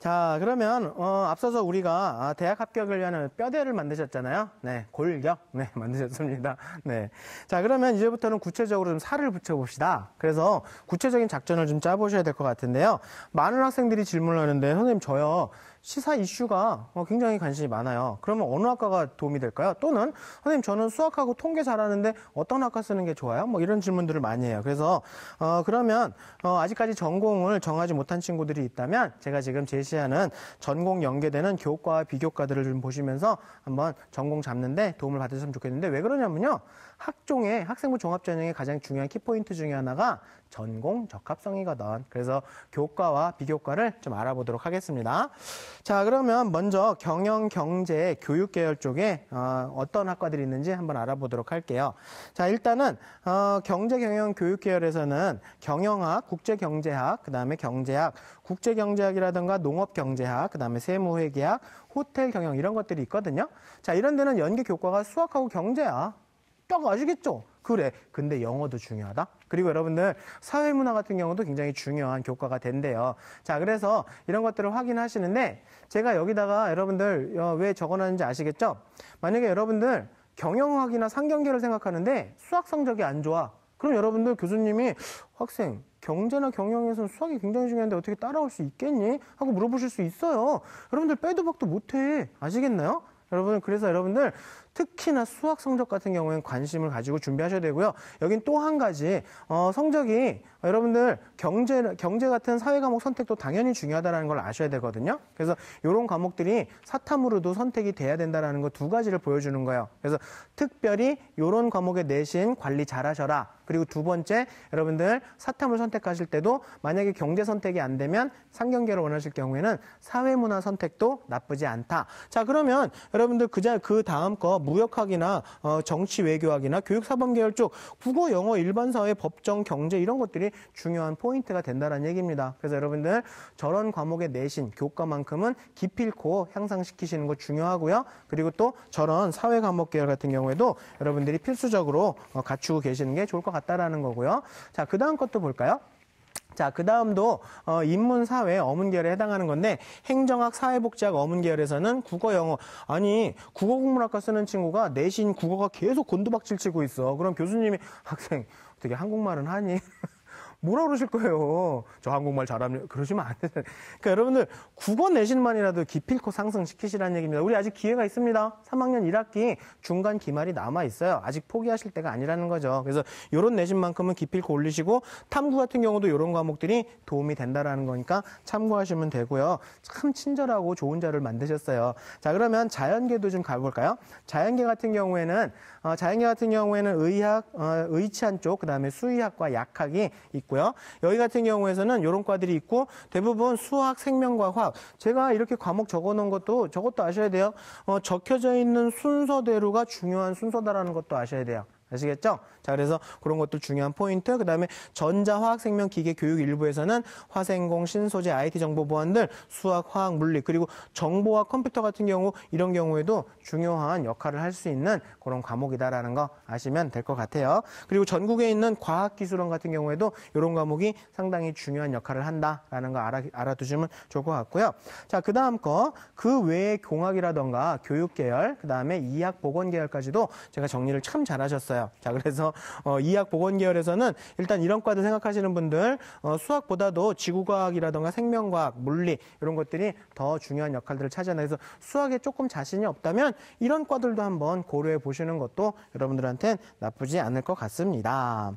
자, 그러면 앞서서 우리가 대학 합격을 위한 뼈대를 만드셨잖아요. 네, 골격. 네, 만드셨습니다. 네. 자, 그러면 이제부터는 구체적으로 좀 살을 붙여봅시다. 그래서 구체적인 작전을 좀 짜보셔야 될 것 같은데요. 많은 학생들이 질문을 하는데, 선생님, 저요, 시사 이슈가 굉장히 관심이 많아요. 그러면 어느 학과가 도움이 될까요? 또는 선생님, 저는 수학하고 통계 잘하는데 어떤 학과 쓰는 게 좋아요? 뭐 이런 질문들을 많이 해요. 그래서 그러면 아직까지 전공을 정하지 못한 친구들이 있다면 제가 지금 제시하는 전공 연계되는 교과와 비교과들을 좀 보시면서 한번 전공 잡는데 도움을 받으셨으면 좋겠는데, 왜 그러냐면요, 학종의 학생부 종합전형의 가장 중요한 키포인트 중에 하나가 전공 적합성이거든. 그래서 교과와 비교과를 좀 알아보도록 하겠습니다. 자, 그러면 먼저 경영, 경제, 교육 계열 쪽에 어떤 학과들이 있는지 한번 알아보도록 할게요. 자, 일단은 경제, 경영, 교육 계열에서는 경영학, 국제경제학, 그 다음에 경제학, 국제경제학이라든가 농업경제학, 그 다음에 세무회계학, 호텔 경영 이런 것들이 있거든요. 자, 이런 데는 연계 교과가 수학하고 경제야. 딱 아시겠죠? 그래. 근데 영어도 중요하다. 그리고 여러분들 사회문화 같은 경우도 굉장히 중요한 교과가 된대요. 자, 그래서 이런 것들을 확인하시는데, 제가 여기다가 여러분들 왜 적어놨는지 아시겠죠? 만약에 여러분들 경영학이나 상경계를 생각하는데 수학 성적이 안 좋아. 그럼 여러분들 교수님이 학생 경제나 경영에서는 수학이 굉장히 중요한데 어떻게 따라올 수 있겠니? 하고 물어보실 수 있어요. 여러분들 빼도 박도 못해. 아시겠나요? 여러분, 그래서 여러분들 특히나 수학 성적 같은 경우에는 관심을 가지고 준비하셔야 되고요. 여긴 또 한 가지 성적이 여러분들 경제 같은 사회 과목 선택도 당연히 중요하다는 걸 아셔야 되거든요. 그래서 이런 과목들이 사탐으로도 선택이 돼야 된다는 거 두 가지를 보여주는 거예요. 그래서 특별히 이런 과목의 내신 관리 잘하셔라. 그리고 두 번째, 여러분들 사탐을 선택하실 때도 만약에 경제 선택이 안 되면 상경계를 원하실 경우에는 사회문화 선택도 나쁘지 않다. 자, 그러면 여러분들 그 다음 거 무역학이나 정치 외교학이나 교육사범 계열 쪽 국어, 영어, 일반사회, 법정, 경제 이런 것들이 중요한 포인트가 된다는 얘기입니다. 그래서 여러분들 저런 과목의 내신, 교과만큼은 기필코 향상시키시는 거 중요하고요. 그리고 또 저런 사회 과목 계열 같은 경우에도 여러분들이 필수적으로 갖추고 계시는 게 좋을 것 같다라는 거고요. 자, 그 다음 것도 볼까요? 자, 그 다음도 인문사회 어문계열에 해당하는 건데, 행정학, 사회복지학 어문계열에서는 국어, 영어. 아니, 국어국문학과 쓰는 친구가 내신 국어가 계속 곤두박질 치고 있어. 그럼 교수님이 학생 어떻게 한국말은 하니? 뭐라 그러실 거예요. 저 한국말 잘하면 그러시면 안 되잖아요. 그러니까 여러분들 국어 내신만이라도 기필코 상승시키시라는 얘기입니다. 우리 아직 기회가 있습니다. 3학년 1학기 중간 기말이 남아 있어요. 아직 포기하실 때가 아니라는 거죠. 그래서 이런 내신만큼은 기필코 올리시고, 탐구 같은 경우도 이런 과목들이 도움이 된다라는 거니까 참고하시면 되고요. 참 친절하고 좋은 자를 만드셨어요. 자, 그러면 자연계도 좀 가볼까요? 자연계 같은 경우에는 의학, 의치한 쪽, 그 다음에 수의학과 약학이 있고요. 여기 같은 경우에서는 이런 과들이 있고, 대부분 수학, 생명과 화학. 제가 이렇게 과목 적어놓은 것도 저것도 아셔야 돼요. 적혀져 있는 순서대로가 중요한 순서다라는 것도 아셔야 돼요. 아시겠죠? 자, 그래서 그런 것들 중요한 포인트. 그 다음에 전자, 화학, 생명, 기계, 교육 일부에서는 화생공, 신소재, IT 정보 보안들, 수학, 화학, 물리, 그리고 정보와 컴퓨터 같은 경우, 이런 경우에도 중요한 역할을 할 수 있는 그런 과목이다라는 거 아시면 될 것 같아요. 그리고 전국에 있는 과학기술원 같은 경우에도 이런 과목이 상당히 중요한 역할을 한다라는 거 알아두시면 좋을 것 같고요. 자, 그 다음 거, 그 외에 공학이라던가 교육계열, 그 다음에 이학보건계열까지도 제가 정리를 참 잘하셨어요. 자, 그래서 이학 보건 계열에서는 일단 이런 과들 생각하시는 분들 수학보다도 지구과학이라던가 생명과학, 물리 이런 것들이 더 중요한 역할들을 차지하는, 그래서 수학에 조금 자신이 없다면 이런 과들도 한번 고려해 보시는 것도 여러분들한테는 나쁘지 않을 것 같습니다.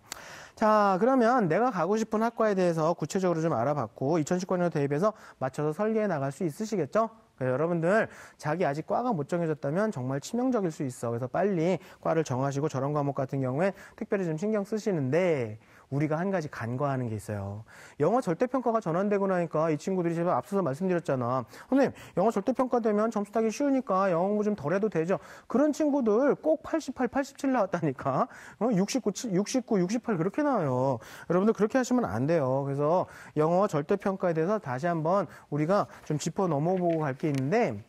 자, 그러면 내가 가고 싶은 학과에 대해서 구체적으로 좀 알아봤고 2019년도 대입해서 맞춰서 설계해 나갈 수 있으시겠죠? 여러분들 자기 아직 과가 못 정해졌다면 정말 치명적일 수 있어. 그래서 빨리 과를 정하시고, 저런 과목 같은 경우에 특별히 좀 신경 쓰시는데, 우리가 한 가지 간과하는 게 있어요. 영어 절대평가가 전환되고 나니까 이 친구들이 제가 앞서서 말씀드렸잖아. 선생님, 영어 절대평가 되면 점수 따기 쉬우니까 영어 공부 좀 덜 해도 되죠. 그런 친구들 꼭 88, 87 나왔다니까. 69, 68 그렇게 나와요. 여러분들 그렇게 하시면 안 돼요. 그래서 영어 절대평가에 대해서 다시 한번 우리가 좀 짚어 넘어보고 갈 게 있는데,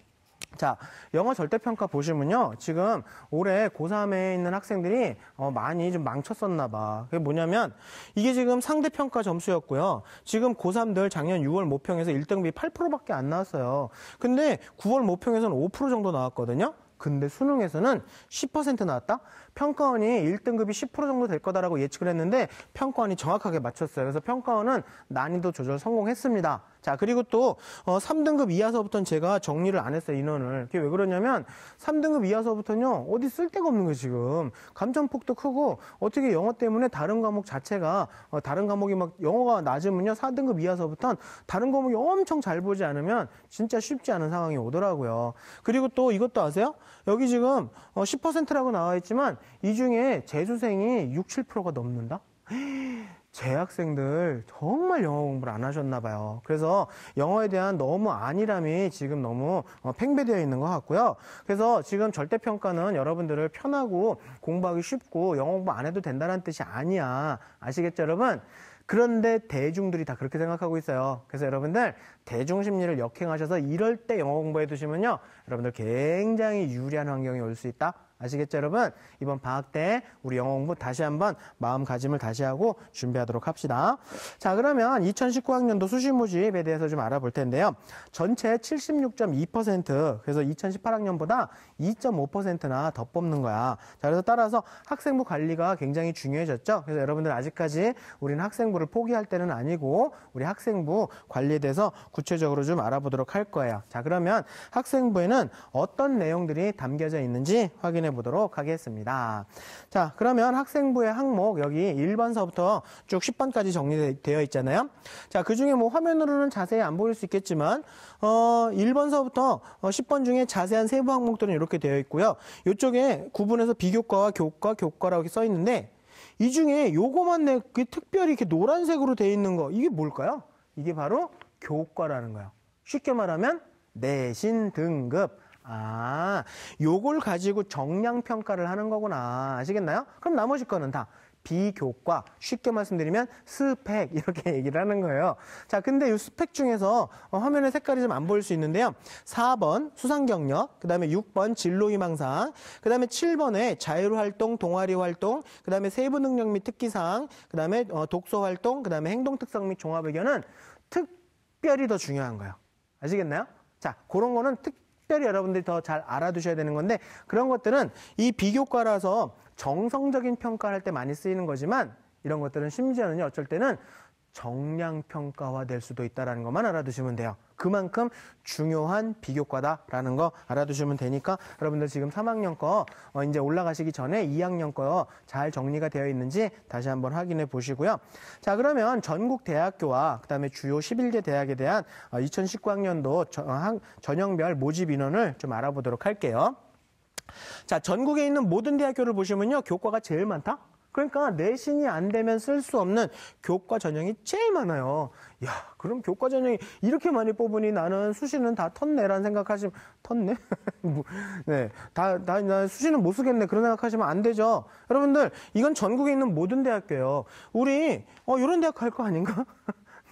자, 영어 절대평가 보시면요. 지금 올해 고3에 있는 학생들이 많이 좀 망쳤었나 봐. 그게 뭐냐면 이게 지금 상대평가 점수였고요. 지금 고3들 작년 6월 모평에서 1등급이 8%밖에 안 나왔어요. 근데 9월 모평에서는 5% 정도 나왔거든요. 근데 수능에서는 10% 나왔다? 평가원이 1등급이 10% 정도 될 거다라고 예측을 했는데 평가원이 정확하게 맞췄어요. 그래서 평가원은 난이도 조절 성공했습니다. 자, 그리고 또 3등급 이하서부터는 제가 정리를 안 했어요, 인원을. 그게 왜 그러냐면 3등급 이하서부터는요. 어디 쓸 데가 없는 거예요, 지금. 감점폭도 크고 어떻게 영어 때문에 다른 과목 자체가 다른 과목이 막 영어가 낮으면요. 4등급 이하서부터는 다른 과목이 엄청 잘 보지 않으면 진짜 쉽지 않은 상황이 오더라고요. 그리고 또 이것도 아세요? 여기 지금 10%라고 나와 있지만 이 중에 재수생이 6, 7%가 넘는다? 재학생들 정말 영어 공부를 안 하셨나 봐요. 그래서 영어에 대한 너무 안일함이 지금 너무 팽배되어 있는 것 같고요. 그래서 지금 절대평가는 여러분들을 편하고 공부하기 쉽고 영어 공부 안 해도 된다는 뜻이 아니야. 아시겠죠, 여러분? 그런데 대중들이 다 그렇게 생각하고 있어요. 그래서 여러분들 대중심리를 역행하셔서 이럴 때 영어 공부해 두시면요. 여러분들 굉장히 유리한 환경이 올 수 있다. 아시겠죠, 여러분? 이번 방학 때 우리 영어 공부 다시 한번 마음가짐을 다시 하고 준비하도록 합시다. 자, 그러면 2019학년도 수시 모집에 대해서 좀 알아볼 텐데요. 전체 76.2%, 그래서 2018학년보다 2.5%나 더 뽑는 거야. 자, 그래서 따라서 학생부 관리가 굉장히 중요해졌죠. 그래서 여러분들 아직까지 우리는 학생부를 포기할 때는 아니고 우리 학생부 관리에 대해서 구체적으로 좀 알아보도록 할 거예요. 자, 그러면 학생부에는 어떤 내용들이 담겨져 있는지 확인해 보도록 하겠습니다. 자, 그러면 학생부의 항목 여기 1번서부터 쭉 10번까지 정리되어 있잖아요. 자, 그 중에 뭐 화면으로는 자세히 안 보일 수 있겠지만 1번서부터 10번 중에 자세한 세부 항목들은 이렇게 되어 있고요. 이쪽에 구분해서 비교과와 교과, 교과라고 써 있는데 이 중에 요거만 특별히 이렇게 노란색으로 되어 있는 거 이게 뭘까요? 이게 바로 교과라는 거예요. 쉽게 말하면 내신 등급. 아, 요걸 가지고 정량평가를 하는 거구나. 아시겠나요? 그럼 나머지 거는 다 비교과, 쉽게 말씀드리면 스펙 이렇게 얘기를 하는 거예요. 자, 근데 이 스펙 중에서 화면에 색깔이 좀 안 보일 수 있는데요. 4번 수상경력, 그 다음에 6번 진로희망사항, 그 다음에 7번에 자율활동, 동아리활동, 그 다음에 세부능력 및 특기사항, 그 다음에 독서활동, 그 다음에 행동특성 및 종합의견은 특별히 더 중요한 거예요. 아시겠나요? 자, 그런 거는 특별히 여러분들이 더 잘 알아두셔야 되는 건데 그런 것들은 이 비교과라서 정성적인 평가를 할 때 많이 쓰이는 거지만 이런 것들은 심지어는요 어쩔 때는 정량평가화 될 수도 있다는 것만 알아두시면 돼요. 그만큼 중요한 비교과다라는 거 알아두시면 되니까 여러분들 지금 3학년 거 이제 올라가시기 전에 2학년 거 잘 정리가 되어 있는지 다시 한번 확인해 보시고요. 자, 그러면 전국 대학교와 그다음에 주요 11개 대학에 대한 2019학년도 전형별 모집 인원을 좀 알아보도록 할게요. 자, 전국에 있는 모든 대학교를 보시면요. 교과가 제일 많다? 그러니까 내신이 안 되면 쓸 수 없는 교과 전형이 제일 많아요. 야, 그럼 교과 전형이 이렇게 많이 뽑으니 나는 수시는 다 텄네라는 생각하시면, 텄네? 네. 나 수시는 못 쓰겠네. 그런 생각하시면 안 되죠. 여러분들, 이건 전국에 있는 모든 대학교예요. 우리, 이런 대학 갈 거 아닌가?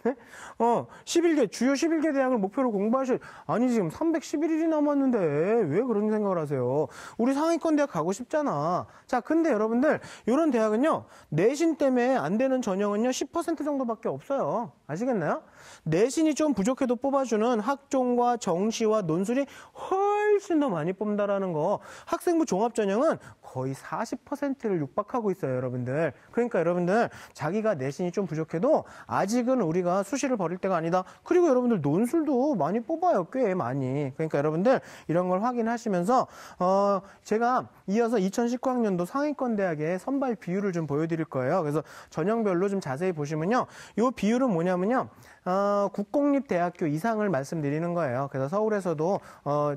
네? 11개, 주요 11개 대학을 목표로 공부하실, 아니, 지금 311일이 남았는데, 왜 그런 생각을 하세요? 우리 상위권 대학 가고 싶잖아. 자, 근데 여러분들, 이런 대학은요, 내신 때문에 안 되는 전형은요, 10% 정도밖에 없어요. 아시겠나요? 내신이 좀 부족해도 뽑아주는 학종과 정시와 논술이 훨씬 더 많이 뽑는다라는 거. 학생부 종합전형은 거의 40%를 육박하고 있어요, 여러분들. 그러니까 여러분들, 자기가 내신이 좀 부족해도 아직은 우리가 수시를 버릴 때가 아니다. 그리고 여러분들 논술도 많이 뽑아요, 꽤 많이. 그러니까 여러분들 이런 걸 확인하시면서 제가 이어서 2019학년도 상위권 대학의 선발 비율을 좀 보여드릴 거예요. 그래서 전형별로 좀 자세히 보시면요, 이 비율은 뭐냐면요. 국공립대학교 이상을 말씀드리는 거예요. 그래서 서울에서도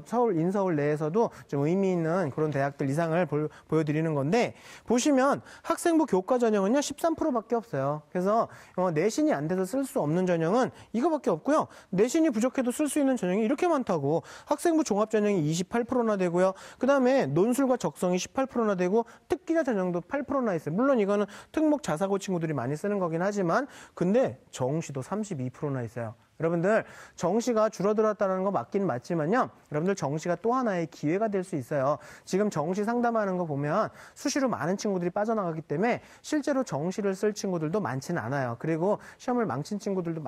서울 인서울 내에서도 좀 의미 있는 그런 대학들 이상을 보여드리는 건데 보시면 학생부 교과 전형은요 13%밖에 없어요. 그래서 내신이 안 돼서 쓸 수 없는 전형은 이거밖에 없고요. 내신이 부족해도 쓸 수 있는 전형이 이렇게 많다고. 학생부 종합 전형이 28%나 되고요. 그 다음에 논술과 적성이 18%나 되고 특기자 전형도 8%나 있어요. 물론 이거는 특목 자사고 친구들이 많이 쓰는 거긴 하지만 근데 정시도 32%나 있어요. 여러분들 정시가 줄어들었다는 거 맞긴 맞지만요. 여러분들 정시가 또 하나의 기회가 될 수 있어요. 지금 정시 상담하는 거 보면 수시로 많은 친구들이 빠져나가기 때문에 실제로 정시를 쓸 친구들도 많지는 않아요. 그리고 시험을 망친 친구들도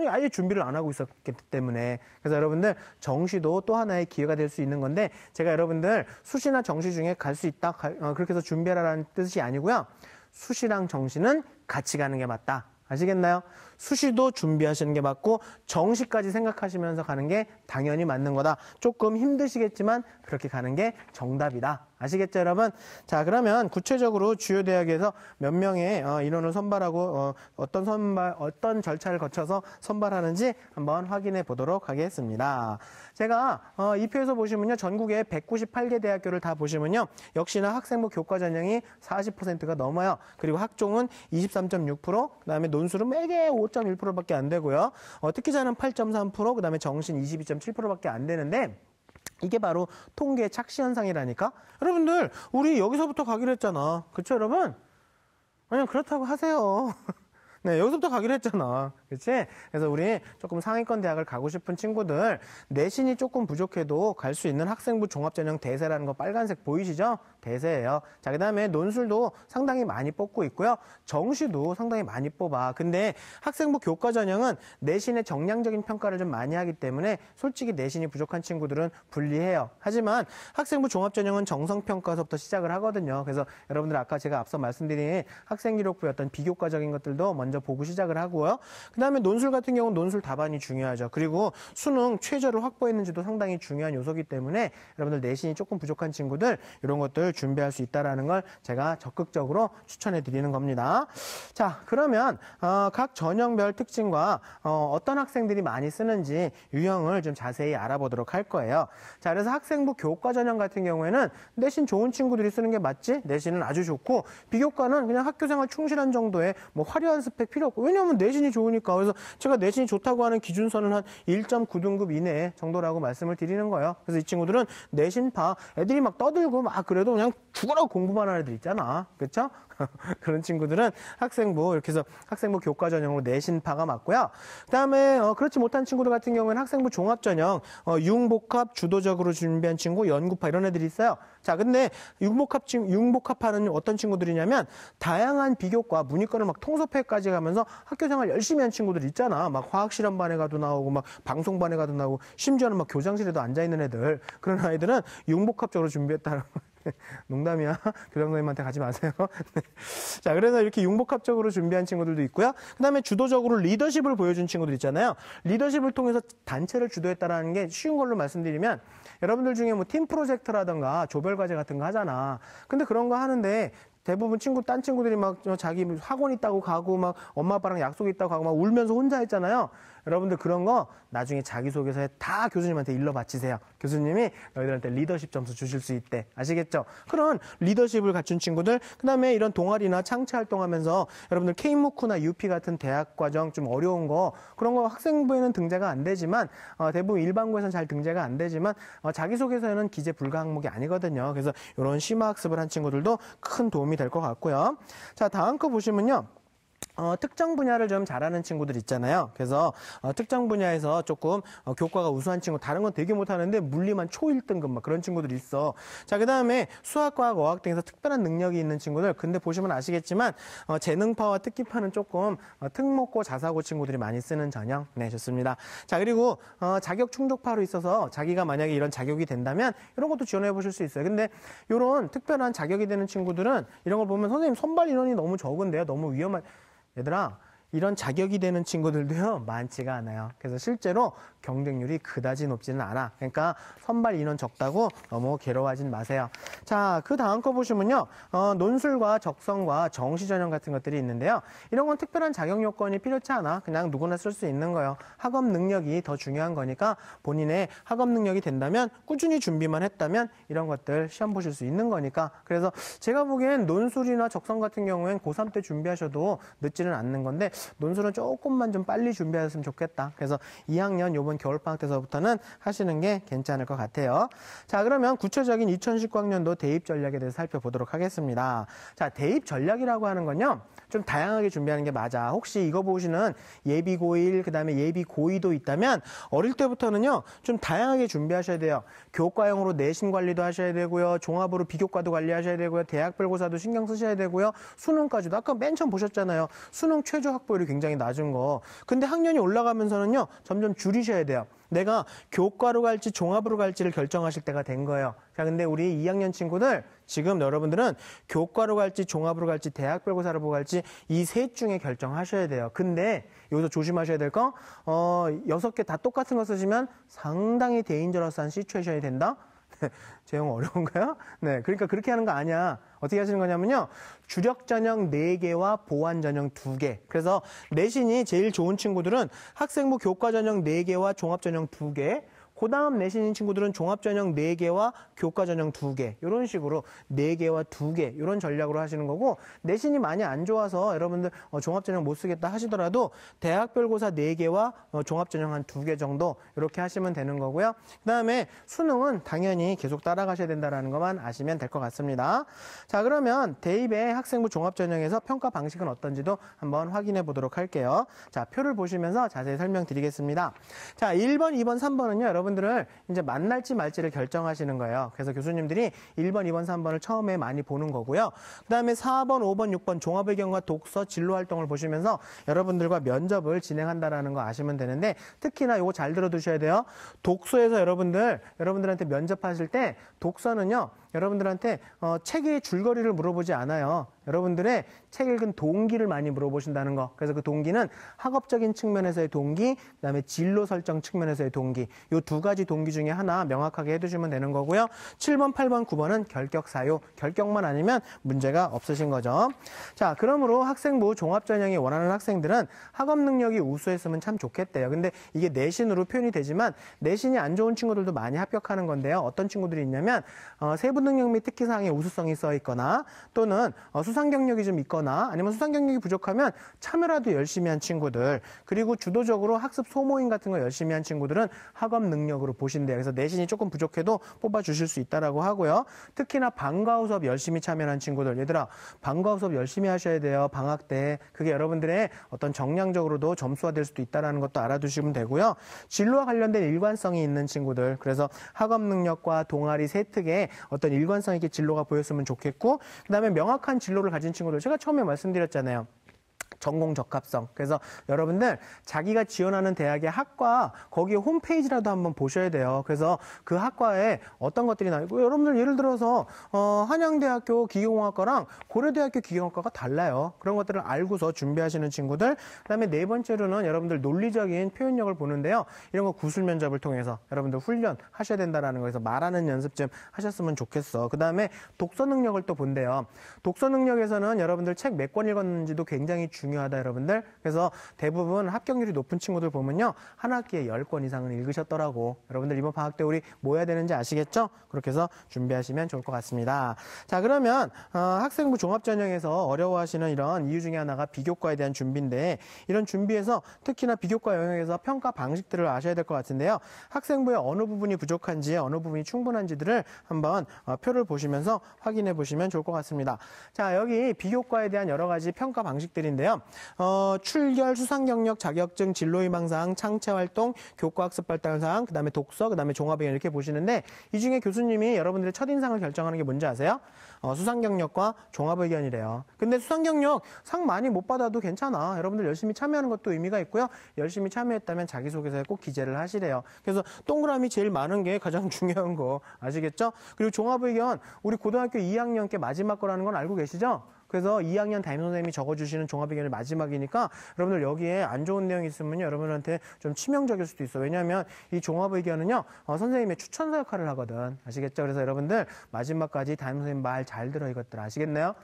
아예 준비를 안 하고 있었기 때문에. 그래서 여러분들 정시도 또 하나의 기회가 될 수 있는 건데 제가 여러분들 수시나 정시 중에 갈 수 있다 그렇게 해서 준비하라는 뜻이 아니고요. 수시랑 정시는 같이 가는 게 맞다. 아시겠나요? 수시도 준비하시는 게 맞고 정시까지 생각하시면서 가는 게 당연히 맞는 거다. 조금 힘드시겠지만 그렇게 가는 게 정답이다. 아시겠죠, 여러분? 자, 그러면 구체적으로 주요 대학에서 몇 명의 인원을 선발하고 어떤 절차를 거쳐서 선발하는지 한번 확인해 보도록 하겠습니다. 제가 이 표에서 보시면요, 전국에 198개 대학교를 다 보시면요, 역시나 학생부 교과 전형이 40%가 넘어요. 그리고 학종은 23.6%, 그다음에 논술은 매개 5.1%밖에 안 되고요. 특기자는 8.3%, 그다음에 정신 22.7%밖에 안 되는데. 이게 바로 통계의 착시 현상이라니까? 여러분들, 우리 여기서부터 가기로 했잖아. 그쵸, 여러분? 그냥 그렇다고 하세요. 네, 여기서부터 가기로 했잖아. 그치? 그래서 우리 조금 상위권 대학을 가고 싶은 친구들, 내신이 조금 부족해도 갈 수 있는 학생부 종합전형 대세라는 거 빨간색 보이시죠? 대세예요. 자, 그 다음에 논술도 상당히 많이 뽑고 있고요. 정시도 상당히 많이 뽑아. 근데 학생부 교과 전형은 내신의 정량적인 평가를 좀 많이 하기 때문에 솔직히 내신이 부족한 친구들은 불리해요. 하지만 학생부 종합전형은 정성평가서부터 시작을 하거든요. 그래서 여러분들 아까 제가 앞서 말씀드린 학생기록부의 어떤 비교과적인 것들도 먼저 보고 시작을 하고요. 그 다음에 논술 같은 경우는 논술 답안이 중요하죠. 그리고 수능 최저를 확보했는지도 상당히 중요한 요소이기 때문에 여러분들 내신이 조금 부족한 친구들 이런 것들 준비할 수 있다는 걸 제가 적극적으로 추천해 드리는 겁니다. 자, 그러면 각 전형별 특징과 어떤 학생들이 많이 쓰는지 유형을 좀 자세히 알아보도록 할 거예요. 자, 그래서 학생부 교과 전형 같은 경우에는 내신 좋은 친구들이 쓰는 게 맞지? 내신은 아주 좋고 비교과는 그냥 학교생활 충실한 정도의 뭐 화려한 스펙 필요 없고 왜냐하면 내신이 좋으니까. 그래서 제가 내신이 좋다고 하는 기준선은 한 1.9등급 이내 정도라고 말씀을 드리는 거예요. 그래서 이 친구들은 내신파 애들이 막 떠들고 막 그래도 그냥 죽어라고 공부만 하는 애들 있잖아. 그렇죠? 그런 친구들은 학생부 이렇게 해서 학생부 교과 전형으로 내신파가 맞고요. 그다음에 그렇지 못한 친구들 같은 경우에는 학생부 종합 전형 융복합 주도적으로 준비한 친구 연구파 이런 애들이 있어요. 자, 근데 융복합파는 어떤 친구들이냐면 다양한 비교과 문이과를 막 통섭회까지 가면서 학교생활 열심히 한 친구들 있잖아. 막 화학실험반에 가도 나오고 막 방송반에 가도 나오고 심지어는 막 교장실에도 앉아 있는 애들. 그런 아이들은 융복합적으로 준비했다는 농담이야. 교장선생님한테 가지 마세요. 자, 그래서 이렇게 융복합적으로 준비한 친구들도 있고요. 그 다음에 주도적으로 리더십을 보여준 친구들 있잖아요. 리더십을 통해서 단체를 주도했다라는 게 쉬운 걸로 말씀드리면 여러분들 중에 뭐 팀 프로젝트라든가 조별과제 같은 거 하잖아. 근데 그런 거 하는데 대부분 딴 친구들이 막 자기 학원 있다고 가고 막 엄마 아빠랑 약속 있다고 가고 막 울면서 혼자 했잖아요. 여러분들 그런 거 나중에 자기소개서에 다 교수님한테 일러 바치세요. 교수님이 너희들한테 리더십 점수 주실 수 있대. 아시겠죠? 그런 리더십을 갖춘 친구들, 그 다음에 이런 동아리나 창체 활동하면서 여러분들 K무크나 UP 같은 대학 과정 좀 어려운 거 그런 거 학생부에는 등재가 안 되지만 대부분 일반고에서는 잘 등재가 안 되지만 자기소개서에는 기재 불가 항목이 아니거든요. 그래서 이런 심화학습을 한 친구들도 큰 도움이 될 것 같고요. 자, 다음 거 보시면요. 특정 분야를 좀 잘하는 친구들 있잖아요. 그래서 특정 분야에서 조금 교과가 우수한 친구, 다른 건 되게 못하는데 물리만 초 1등급 막 그런 친구들이 있어. 자, 그 다음에 수학, 과학, 어학 등에서 특별한 능력이 있는 친구들. 근데 보시면 아시겠지만 재능파와 특기파는 조금 특목고, 자사고 친구들이 많이 쓰는 전형. 네, 좋습니다. 자, 그리고 자격 충족파로 있어서 자기가 만약에 이런 자격이 된다면 이런 것도 지원해 보실 수 있어요. 근데 이런 특별한 자격이 되는 친구들은 이런 걸 보면 선생님 선발 인원이 너무 적은데요. 너무 위험한 얘들아, 이런 자격이 되는 친구들도요 많지가 않아요. 그래서 실제로 경쟁률이 그다지 높지는 않아. 그러니까 선발 인원 적다고 너무 괴로워하진 마세요. 자, 그 다음 거 보시면요, 논술과 적성과 정시 전형 같은 것들이 있는데요. 이런 건 특별한 자격 요건이 필요치 않아. 그냥 누구나 쓸 수 있는 거예요. 학업 능력이 더 중요한 거니까 본인의 학업 능력이 된다면 꾸준히 준비만 했다면 이런 것들 시험 보실 수 있는 거니까. 그래서 제가 보기엔 논술이나 적성 같은 경우엔 고3 때 준비하셔도 늦지는 않는 건데 논술은 조금만 좀 빨리 준비하셨으면 좋겠다. 그래서 2학년 요번 겨울방학 때서부터는 하시는 게 괜찮을 것 같아요. 자, 그러면 구체적인 2019학년도 대입 전략에 대해서 살펴보도록 하겠습니다. 자, 대입 전략이라고 하는 건요, 좀 다양하게 준비하는 게 맞아. 혹시 이거 보시는 예비 고1, 그 다음에 예비 고2도 있다면 어릴 때부터는요, 좀 다양하게 준비하셔야 돼요. 교과형으로 내신 관리도 하셔야 되고요. 종합으로 비교과도 관리하셔야 되고요. 대학별고사도 신경 쓰셔야 되고요. 수능까지도 아까 맨 처음 보셨잖아요. 수능 최저 학부율이 굉장히 낮은 거. 근데 학년이 올라가면서는요, 점점 줄이셔야 돼요. 내가 교과로 갈지 종합으로 갈지를 결정하실 때가 된 거예요. 자, 근데 우리 2학년 친구들, 지금 여러분들은 교과로 갈지 종합으로 갈지 대학별고사로 보고 갈지 이 셋 중에 결정하셔야 돼요. 근데 여기서 조심하셔야 될 거, 6개 다 똑같은 거 쓰시면 상당히 데인저러스한 시츄에이션이 된다. 제형 어려운가요? 네, 그러니까 그렇게 하는 거 아니야. 어떻게 하시는 거냐면요, 주력 전형 4개와 보완 전형 2개. 그래서 내신이 제일 좋은 친구들은 학생부 교과 전형 4개와 종합 전형 2개. 그 다음 내신인 친구들은 종합 전형 4개와 교과 전형 2개. 이런 식으로 4개와 2개. 이런 전략으로 하시는 거고, 내신이 많이 안 좋아서 여러분들 종합 전형 못 쓰겠다 하시더라도 대학별고사 4개와 종합 전형 한 2개 정도 이렇게 하시면 되는 거고요. 그 다음에 수능은 당연히 계속 따라가셔야 된다는 것만 아시면 될 것 같습니다. 자, 그러면 대입의 학생부 종합 전형에서 평가 방식은 어떤지도 한번 확인해 보도록 할게요. 자, 표를 보시면서 자세히 설명드리겠습니다. 자, 1번, 2번, 3번은요, 여러분들을 이제 만날지 말지를 결정하시는 거예요. 그래서 교수님들이 1번, 2번, 3번을 처음에 많이 보는 거고요. 그 다음에 4번, 5번, 6번 종합의견과 독서, 진로 활동을 보시면서 여러분들과 면접을 진행한다라는 거 아시면 되는데, 특히나 이거 잘 들어두셔야 돼요. 독서에서 여러분들한테 면접하실 때 독서는요, 여러분들한테 책의 줄거리를 물어보지 않아요. 여러분들의 책 읽은 동기를 많이 물어보신다는 거. 그래서 그 동기는 학업적인 측면에서의 동기, 그다음에 진로 설정 측면에서의 동기. 이 두 가지 동기 중에 하나 명확하게 해두시면 되는 거고요. 7번, 8번, 9번은 결격 사유. 결격만 아니면 문제가 없으신 거죠. 자, 그러므로 학생부 종합전형이 원하는 학생들은 학업 능력이 우수했으면 참 좋겠대요. 근데 이게 내신으로 표현이 되지만 내신이 안 좋은 친구들도 많이 합격하는 건데요. 어떤 친구들이 있냐면 세부 능력 및 특기사항에 우수성이 써 있거나, 또는 수상 경력이 좀 있거나, 아니면 수상 경력이 부족하면 참여라도 열심히 한 친구들, 그리고 주도적으로 학습 소모임 같은 거 열심히 한 친구들은 학업 능력으로 보신대요. 그래서 내신이 조금 부족해도 뽑아주실 수 있다라고 하고요. 특히나 방과후 수업 열심히 참여한 친구들, 얘들아 방과후 수업 열심히 하셔야 돼요. 방학 때. 그게 여러분들의 어떤 정량적으로도 점수가 될 수도 있다는 것도 알아두시면 되고요. 진로와 관련된 일관성이 있는 친구들, 그래서 학업 능력과 동아리 세특에 어떤 일관성 있게 진로가 보였으면 좋겠고, 그 다음에 명확한 진로를 가진 친구들, 제가 처음에 말씀드렸잖아요. 전공 적합성. 그래서 여러분들 자기가 지원하는 대학의 학과 거기에 홈페이지라도 한번 보셔야 돼요. 그래서 그 학과에 어떤 것들이 나오고, 여러분들 예를 들어서 한양대학교 기계공학과랑 고려대학교 기계공학과가 달라요. 그런 것들을 알고서 준비하시는 친구들. 그다음에 네 번째로는 여러분들 논리적인 표현력을 보는데요. 이런 거 구술 면접을 통해서 여러분들 훈련하셔야 된다라는 거에서 말하는 연습 좀 하셨으면 좋겠어. 그다음에 독서 능력을 또 본대요. 독서 능력에서는 여러분들 책 몇 권 읽었는지도 굉장히 중요하다, 여러분들. 그래서 대부분 합격률이 높은 친구들 보면요, 한 학기에 10권 이상은 읽으셨더라고. 여러분들 이번 방학 때 우리 뭐 해야 되는지 아시겠죠? 그렇게 해서 준비하시면 좋을 것 같습니다. 자, 그러면 학생부 종합전형에서 어려워하시는 이런 이유 중에 하나가 비교과에 대한 준비인데, 이런 준비에서 특히나 비교과 영역에서 평가 방식들을 아셔야 될 것 같은데요. 학생부의 어느 부분이 부족한지, 어느 부분이 충분한지들을 한번 표를 보시면서 확인해 보시면 좋을 것 같습니다. 자, 여기 비교과에 대한 여러 가지 평가 방식들인데요. 출결, 수상 경력, 자격증, 진로 희망사항, 창체 활동, 교과 학습 발달 사항, 그다음에 독서, 그다음에 종합의견 이렇게 보시는데, 이 중에 교수님이 여러분들의 첫인상을 결정하는 게 뭔지 아세요? 수상 경력과 종합의견이래요. 근데 수상 경력 상 많이 못 받아도 괜찮아. 여러분들 열심히 참여하는 것도 의미가 있고요. 열심히 참여했다면 자기소개서에 꼭 기재를 하시래요. 그래서 동그라미 제일 많은 게 가장 중요한 거 아시겠죠? 그리고 종합의견, 우리 고등학교 2학년께 마지막 거라는 건 알고 계시죠? 그래서 2학년 담임선생님이 적어주시는 종합의견이 마지막이니까 여러분들 여기에 안 좋은 내용이 있으면 여러분한테 좀 치명적일 수도 있어요. 왜냐하면 이 종합의견은요, 선생님의 추천서 역할을 하거든. 아시겠죠? 그래서 여러분들 마지막까지 담임선생님 말 잘 들어, 이것들 아시겠나요?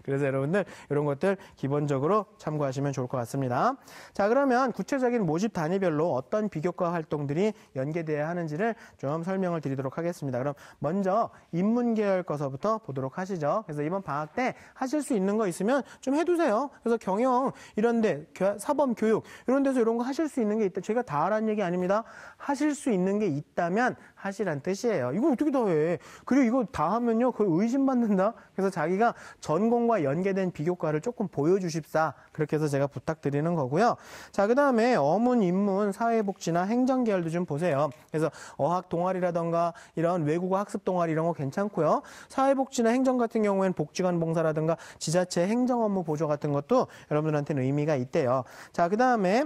그래서 여러분들 이런 것들 기본적으로 참고하시면 좋을 것 같습니다. 자, 그러면 구체적인 모집 단위별로 어떤 비교과 활동들이 연계되어야 하는지를 좀 설명을 드리도록 하겠습니다. 그럼 먼저 인문계열 거서부터 보도록 하시죠. 그래서 이번 방학 때 하실 하실 수 있는 거 있으면 좀 해두세요. 그래서 경영 이런데 사범 교육 이런 데서 이런 거 하실 수 있는 게 있다. 제가 다 하라는 얘기 아닙니다. 하실 수 있는 게 있다면 하시란 뜻이에요. 이거 어떻게 다 해? 그리고 이거 다 하면요 거의 의심받는다. 그래서 자기가 전공과 연계된 비교과를 조금 보여주십사. 그렇게 해서 제가 부탁드리는 거고요. 자, 그 다음에 어문, 인문, 사회복지나 행정 계열도 좀 보세요. 그래서 어학 동아리라던가 이런 외국어 학습 동아리 이런 거 괜찮고요. 사회복지나 행정 같은 경우에는 복지관 봉사라든가 지자체 행정 업무 보조 같은 것도 여러분들한테는 의미가 있대요. 자, 그 다음에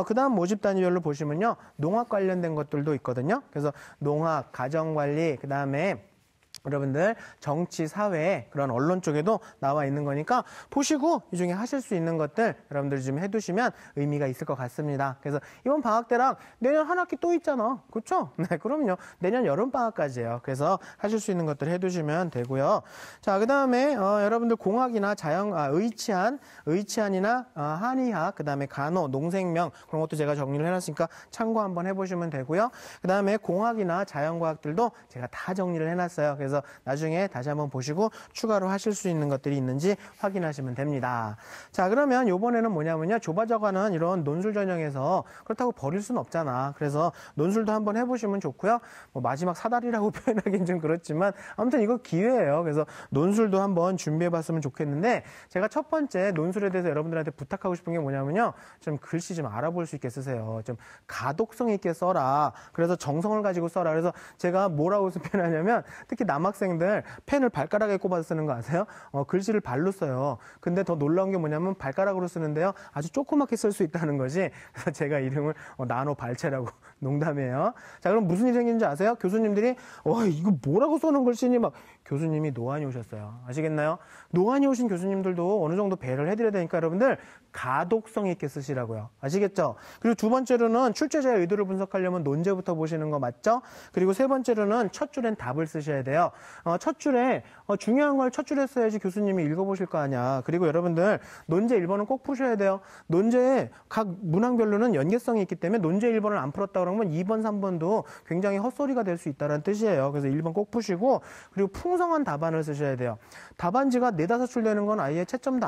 그다음 모집 단위별로 보시면요. 농학 관련된 것들도 있거든요. 그래서 농학, 가정관리, 그다음에 여러분들 정치, 사회, 그런 언론 쪽에도 나와 있는 거니까 보시고 이 중에 하실 수 있는 것들 여러분들이 좀 해두시면 의미가 있을 것 같습니다. 그래서 이번 방학 때랑 내년 한 학기 또 있잖아. 그렇죠? 네, 그럼요. 내년 여름방학까지예요. 그래서 하실 수 있는 것들 해두시면 되고요. 자, 그 다음에 여러분들 공학이나 의치안이나 한의학, 그 다음에 간호, 농생명 그런 것도 제가 정리를 해놨으니까 참고 한번 해보시면 되고요. 그 다음에 공학이나 자연과학들도 제가 다 정리를 해놨어요. 그래서 나중에 다시 한번 보시고 추가로 하실 수 있는 것들이 있는지 확인하시면 됩니다. 자, 그러면 이번에는 뭐냐면요. 좁아져가는 이런 논술 전형에서 그렇다고 버릴 수는 없잖아. 그래서 논술도 한번 해보시면 좋고요. 뭐 마지막 사다리라고 표현하기는 좀 그렇지만 아무튼 이거 기회예요. 그래서 논술도 한번 준비해봤으면 좋겠는데 제가 첫 번째 논술에 대해서 여러분들한테 부탁하고 싶은 게 뭐냐면요. 좀 글씨 좀 알아볼 수 있게 쓰세요. 좀 가독성 있게 써라. 그래서 정성을 가지고 써라. 그래서 제가 뭐라고 표현하냐면 특히 남학생들 펜을 발가락에 꼽아서 쓰는 거 아세요? 글씨를 발로 써요. 근데 더 놀라운 게 뭐냐면 발가락으로 쓰는데요. 아주 조그맣게 쓸 수 있다는 거지. 그래서 제가 이름을 나노 발체라고 농담이에요. 자, 그럼 무슨 일이 생기는지 아세요? 교수님들이 이거 뭐라고 써놓은 글씨니 막 교수님이 노안이 오셨어요. 아시겠나요? 노안이 오신 교수님들도 어느 정도 배려를 해드려야 되니까 여러분들 가독성 있게 쓰시라고요. 아시겠죠? 그리고 두 번째로는 출제자의 의도를 분석하려면 논제부터 보시는 거 맞죠? 그리고 세 번째로는 첫 줄엔 답을 쓰셔야 돼요. 첫 줄에 중요한 걸 첫 줄에 써야지 교수님이 읽어보실 거 아니야. 그리고 여러분들 논제 1번은 꼭 푸셔야 돼요. 논제에 각 문항별로는 연계성이 있기 때문에 논제 1번을 안 풀었다 그러면 2번, 3번도 굉장히 헛소리가 될 수 있다는 뜻이에요. 그래서 1번 꼭 푸시고 그리고 풍성한 답안을 쓰셔야 돼요. 답안지가 4-5줄 되는 건 아예 채점도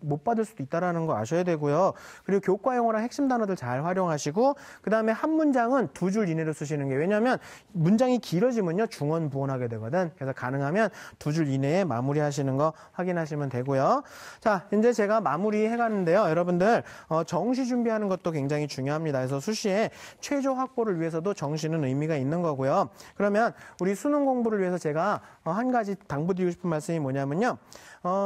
못 받을 수도 있다는 거 아셔야 되고요. 그리고 교과 용어랑 핵심 단어들 잘 활용하시고 그 다음에 한 문장은 2줄 이내로 쓰시는 게 왜냐하면 문장이 길어지면요. 중원, 부원하게 되거든. 그래서 가능하면 2줄 이내에 마무리하시는 거 확인하시면 되고요. 자, 이제 제가 마무리해 가는데요. 여러분들 정시 준비하는 것도 굉장히 중요합니다. 그래서 수시에 최저 확보를 위해서도 정시는 의미가 있는 거고요. 그러면 우리 수능 공부를 위해서 제가 한 가지 당부드리고 싶은 말씀이 뭐냐면요.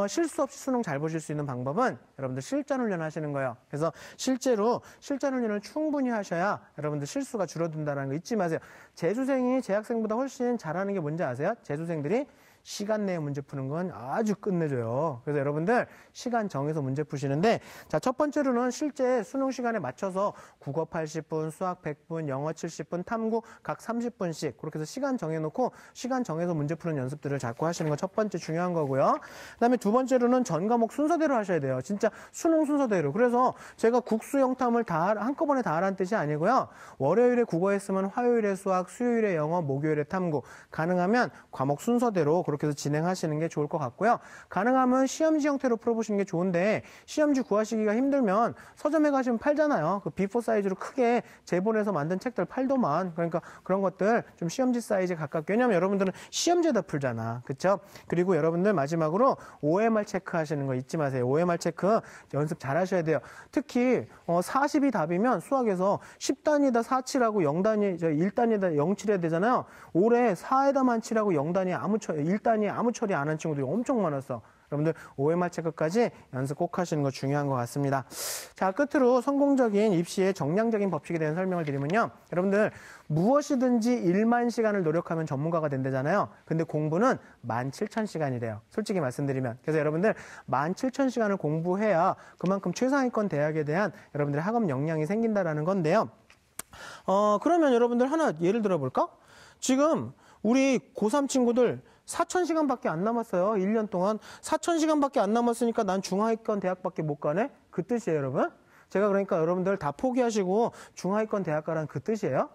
실수 없이 수능 잘 보실 수 있는 방법은 여러분들 실전 훈련 하시는 거예요. 그래서 실제로 실전 훈련을 충분히 하셔야 여러분들 실수가 줄어든다는 거 잊지 마세요. 재수생이 재학생보다 훨씬 잘하는 게 뭔지 아세요? 재수생들이 시간 내에 문제 푸는 건 아주 끝내줘요. 그래서 여러분들 시간 정해서 문제 푸시는데 자, 첫 번째로는 실제 수능 시간에 맞춰서 국어 80분, 수학 100분, 영어 70분, 탐구 각 30분씩 그렇게 해서 시간 정해놓고 시간 정해서 문제 푸는 연습들을 자꾸 하시는 건 첫 번째 중요한 거고요. 그 다음에 두 번째로는 전 과목 순서대로 하셔야 돼요. 진짜 수능 순서대로. 그래서 제가 국수 영탐을 다 한꺼번에 다 하라는 뜻이 아니고요. 월요일에 국어 했으면 화요일에 수학, 수요일에 영어, 목요일에 탐구 가능하면 과목 순서대로 그렇게 해서 진행하시는 게 좋을 것 같고요. 가능하면 시험지 형태로 풀어보시는 게 좋은데 시험지 구하시기가 힘들면 서점에 가시면 팔잖아요. 그 B4 사이즈로 크게 재본해서 만든 책들 팔더만. 그러니까 그런 것들 좀 시험지 사이즈에 가깝게. 왜냐하면 여러분들은 시험지에다 풀잖아. 그렇죠? 그리고 여러분들 마지막으로 OMR 체크하시는 거 잊지 마세요. OMR 체크 연습 잘 하셔야 돼요. 특히 40이 답이면 수학에서 10단위에다 4칠하고 1단위에다 0칠해야 되잖아요. 올해 4에다만 칠하고 0단위에 1단위에 아무 처리 안 한 친구들이 엄청 많았어. 여러분들 OMR 체크까지 연습 꼭 하시는 거 중요한 것 같습니다. 자, 끝으로 성공적인 입시의 정량적인 법칙에 대한 설명을 드리면요. 여러분들 무엇이든지 1만 시간을 노력하면 전문가가 된다잖아요. 근데 공부는 17,000시간이래요. 솔직히 말씀드리면. 그래서 여러분들 17,000시간을 공부해야 그만큼 최상위권 대학에 대한 여러분들의 학업 역량이 생긴다라는 건데요. 그러면 여러분들 하나 예를 들어볼까? 지금 우리 고3 친구들 4,000시간밖에 안 남았어요. 1년 동안 4,000시간밖에 안 남았으니까 난 중하위권 대학밖에 못 가네? 그 뜻이에요, 여러분. 제가 그러니까 여러분들 다 포기하시고 중하위권 대학 가라는 그 뜻이에요.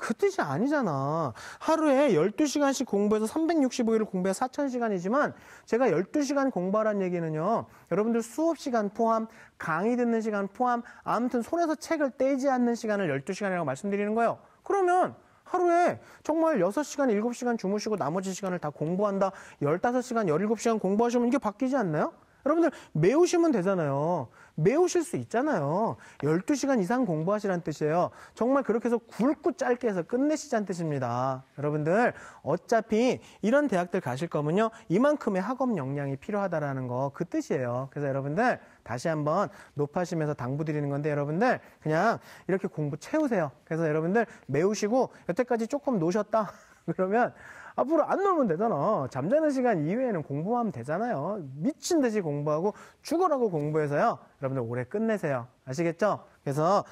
그 뜻이 아니잖아. 하루에 12시간씩 공부해서 365일을 공부해서 4,000시간이지만 제가 12시간 공부하라는 얘기는요. 여러분들 수업 시간 포함, 강의 듣는 시간 포함, 아무튼 손에서 책을 떼지 않는 시간을 12시간이라고 말씀드리는 거예요. 그러면 하루에 정말 6시간, 7시간 주무시고 나머지 시간을 다 공부한다. 15시간, 17시간 공부하시면 이게 바뀌지 않나요? 여러분들 메우시면 되잖아요. 메우실 수 있잖아요. 12시간 이상 공부하시라는 뜻이에요. 정말 그렇게 해서 굵고 짧게 해서 끝내시자는 뜻입니다. 여러분들 어차피 이런 대학들 가실 거면요. 이만큼의 학업 역량이 필요하다라는 거 그 뜻이에요. 그래서 여러분들 다시 한번 높아시면서 당부드리는 건데 여러분들 그냥 이렇게 공부 채우세요. 그래서 여러분들 메우시고 여태까지 조금 노셨다. 그러면 앞으로 안 놀면 되잖아. 잠자는 시간 이외에는 공부하면 되잖아요. 미친 듯이 공부하고 죽으라고 공부해서요. 여러분들 올해 끝내세요. 아시겠죠? 그래서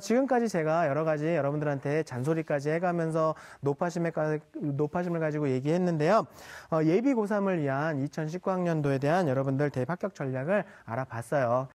지금까지 제가 여러 가지 여러분들한테 잔소리까지 해가면서 높아심을 가지고 얘기했는데요. 예비 고3을 위한 2019학년도에 대한 여러분들 대합격 전략을 알아봤어요.